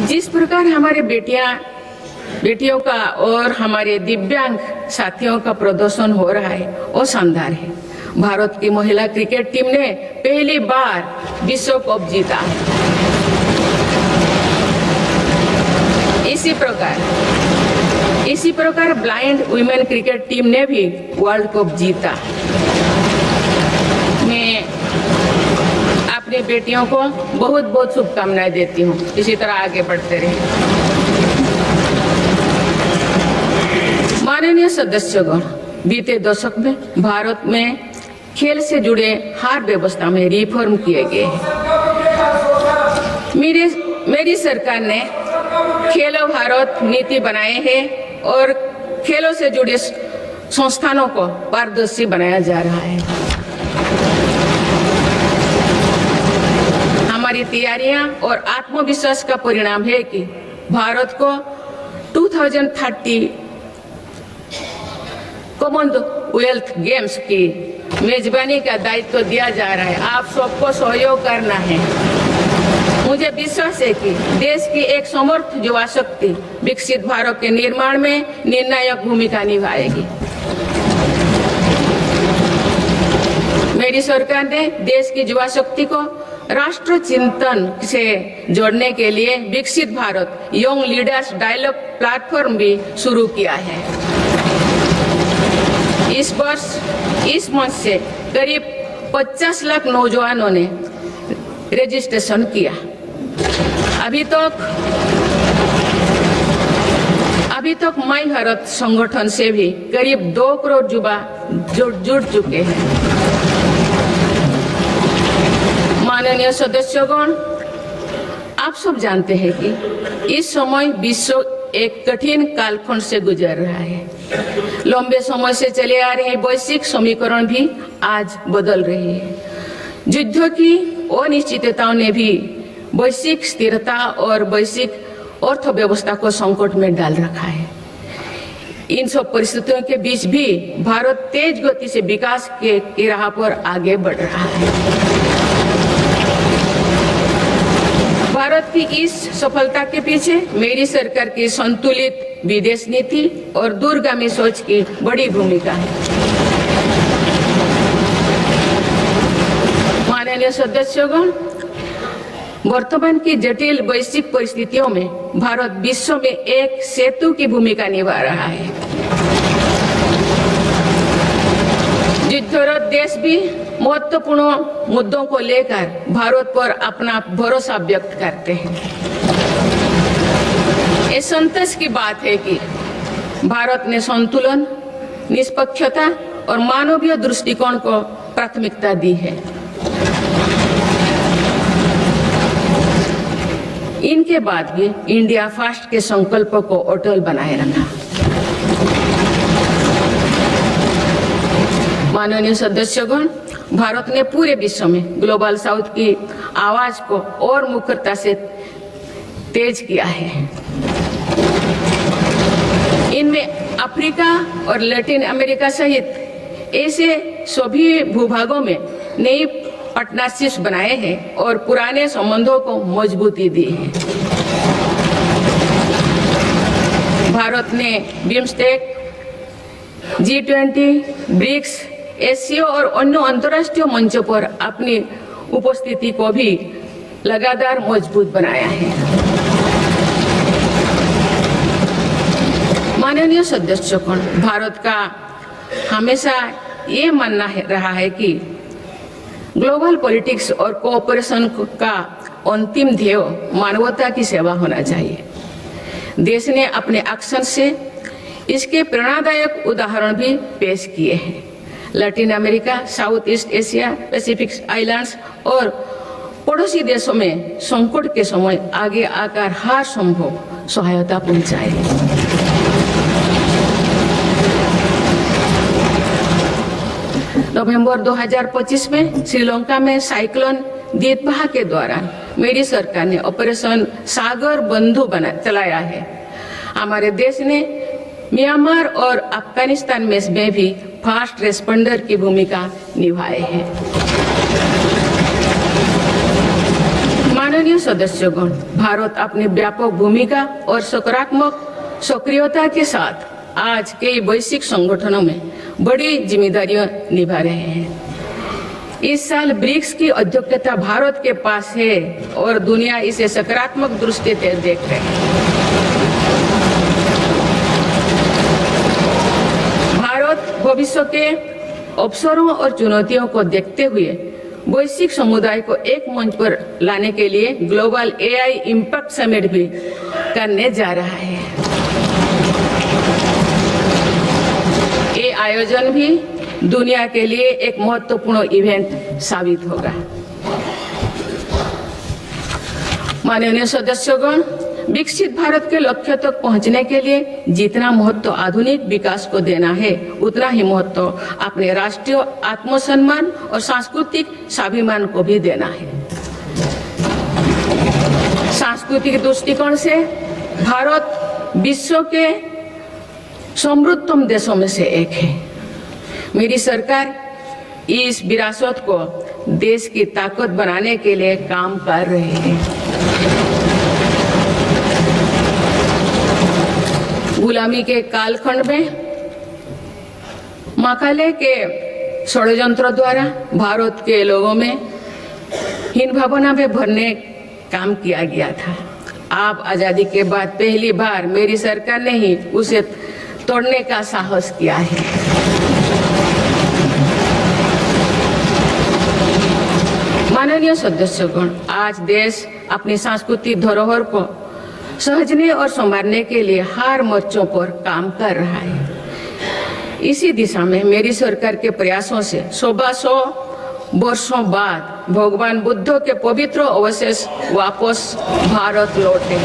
जिस प्रकार हमारे बेटियों का और हमारे दिव्यांग साथियों का प्रदर्शन हो रहा है वो शानदार है। भारत की महिला क्रिकेट टीम ने पहली बार विश्व कप जीता। इसी प्रकार ब्लाइंड वुमेन क्रिकेट टीम ने भी वर्ल्ड कप जीता। मैं अपनी बेटियों को बहुत बहुत शुभकामनाएं देती हूँ। इसी तरह आगे बढ़ते रहे। माननीय सदस्यगण, बीते दशक में भारत में खेल से जुड़े हर व्यवस्था में रिफॉर्म किए गए हैं। मेरी सरकार ने खेलो भारत नीति बनाए हैं और खेलों से जुड़े संस्थानों को पारदर्शी बनाया जा रहा है। हमारी तैयारियां और आत्मविश्वास का परिणाम है कि भारत को 2030 कॉमनवेल्थ गेम्स की मेजबानी का दायित्व दिया जा रहा है। आप सबको सहयोग करना है। मुझे विश्वास है कि देश की एक समर्थ युवा शक्ति विकसित भारत के निर्माण में निर्णायक भूमिका निभाएगी। मेरी सरकार ने देश की युवा शक्ति को राष्ट्र चिंतन से जोड़ने के लिए विकसित Bharat young leaders dialogue platform भी शुरू किया है। इस वर्ष इस मंच से करीब 50 लाख नौजवानों ने रजिस्ट्रेशन किया। अभी तक माई भारत संगठन से भी करीब 2 करोड़ युवा जुड़ चुके हैं। माननीय सदस्यगण, आप सब जानते हैं कि इस समय विश्व एक कठिन कालखंड से गुजर रहा है। लंबे समय से चले आ रहे वैश्विक समीकरण भी आज बदल रही है। युद्ध की अनिश्चितताओं ने भी वैश्विक स्थिरता और वैश्विक अर्थव्यवस्था को संकट में डाल रखा है। इन सब परिस्थितियों के बीच भी भारत तेज गति से विकास के राह पर आगे बढ़ रहा है। भारत भारत की इस सफलता के पीछे मेरी सरकार की संतुलित विदेश नीति और दूरगामी सोच की बड़ी भूमिका है। माननीय सदस्यगण, वर्तमान की जटिल वैश्विक परिस्थितियों में भारत विश्व में एक सेतु की भूमिका निभा रहा है। युद्धरत देश भी महत्वपूर्ण मुद्दों को लेकर भारत पर अपना भरोसा व्यक्त करते हैं। ये संतोष की बात है कि भारत ने संतुलन, निष्पक्षता और मानवीय दृष्टिकोण को प्राथमिकता दी है। इनके बाद भी इंडिया फर्स्ट के संकल्प को अटल बनाए रखा। माननीय सदस्यगण, भारत ने पूरे विश्व में ग्लोबल साउथ की आवाज को और मुखरता से तेज किया है। इनमें अफ्रीका और लैटिन अमेरिका सहित ऐसे सभी भूभागों में नई पार्टनरशिप्स बनाए हैं और पुराने संबंधों को मजबूती दी है। भारत ने बिम्स्टेक, G20, ब्रिक्स, एससीओ और अन्य अंतर्राष्ट्रीय मंचों पर अपनी उपस्थिति को भी लगातार मजबूत बनाया है। माननीय सदस्यगण, भारत का हमेशा ये मानना रहा है कि ग्लोबल पॉलिटिक्स और कोऑपरेशन का अंतिम ध्येय मानवता की सेवा होना चाहिए। देश ने अपने एक्शन से इसके प्रेरणादायक उदाहरण भी पेश किए हैं। Latin America, south east Asia, Pacific islands और पड़ोसी देशों में संकट के समय आगे आकर हर संभव सहायता पहुंचाई। नवंबर 2025 में श्रीलंका में साइक्लोन दितवाह के दौरान मेरी सरकार ने ऑपरेशन सागर बंधु चलाया है। हमारे देश ने म्यांमार और अफगानिस्तान में भी फास्ट रेस्पॉन्डर की भूमिका निभाए हैं। माननीय सदस्यगण, भारत अपनी व्यापक भूमिका और सकारात्मक सक्रियता के साथ आज कई वैश्विक संगठनों में बड़ी जिम्मेदारियां निभा रहे हैं। इस साल ब्रिक्स की अध्यक्षता भारत के पास है और दुनिया इसे सकारात्मक दृष्टि से देख रही है। भारत भविष्य के अवसरों और चुनौतियों को देखते हुए वैश्विक समुदाय को एक मंच पर लाने के लिए ग्लोबल एआई इम्पैक्ट समिट भी करने जा रहा है। ये आयोजन भी दुनिया के लिए एक महत्वपूर्ण इवेंट साबित होगा। माननीय सदस्यगण, विकसित भारत के लक्ष्य तक पहुंचने के लिए जितना महत्व आधुनिक विकास को देना है, उतना ही महत्व अपने राष्ट्रीय आत्मसम्मान और सांस्कृतिक स्वाभिमान को भी देना है। सांस्कृतिक दृष्टिकोण से भारत विश्व के समृद्धतम देशों में से एक है। मेरी सरकार इस विरासत को देश की ताकत बनाने के लिए काम कर रही है। गुलामी के कालखंड में मकाले के षड्यंत्र द्वारा भारत के लोगों में हीन भावना में भरने काम किया गया था। आप आजादी के बाद पहली बार मेरी सरकार ने ही उसे तोड़ने का साहस किया है। माननीय सदस्यगण, आज देश अपनी सांस्कृतिक धरोहर को सहेजने और संभालने के लिए हर मोर्चों पर काम कर रहा है। इसी दिशा में मेरी सरकार के प्रयासों से 100 वर्षों बाद भगवान बुद्ध के पवित्र अवशेष वापस भारत लौटे।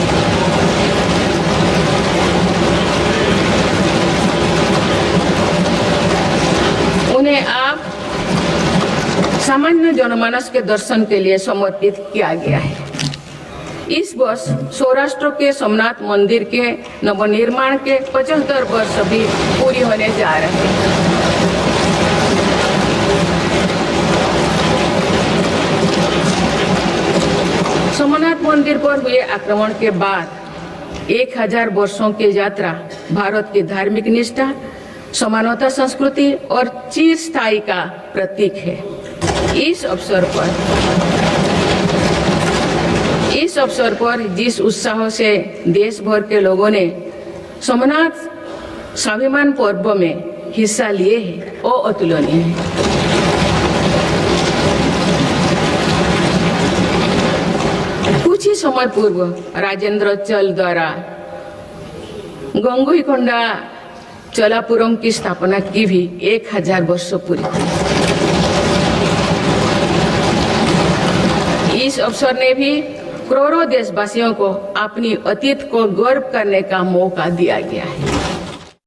उन्हें आप सामान्य जनमानस के दर्शन के लिए समर्पित किया गया है। इस वर्ष सौराष्ट्र के सोमनाथ मंदिर के नवनिर्माण के 75 वर्ष भी पूरी होने जा रहे हैं। सोमनाथ मंदिर पर हुए आक्रमण के बाद 1000 वर्षों की यात्रा भारत की धार्मिक निष्ठा, समानता संस्कृति और चिरस्थायी का प्रतीक है। इस अवसर पर जिस उत्साह से देश भर के लोगों ने सोमनाथ स्वाभिमान पर्व में हिस्सा लिए हैं वो अतुलनीय है। कुछ ही समय पूर्व राजेंद्र चल द्वारा गंगईकोंडा चोलापुरम की स्थापना की भी 1000 वर्ष पूरी हुई। इस अवसर ने भी करोड़ों देशवासियों को अपनी अतीत को गर्व करने का मौका दिया गया है।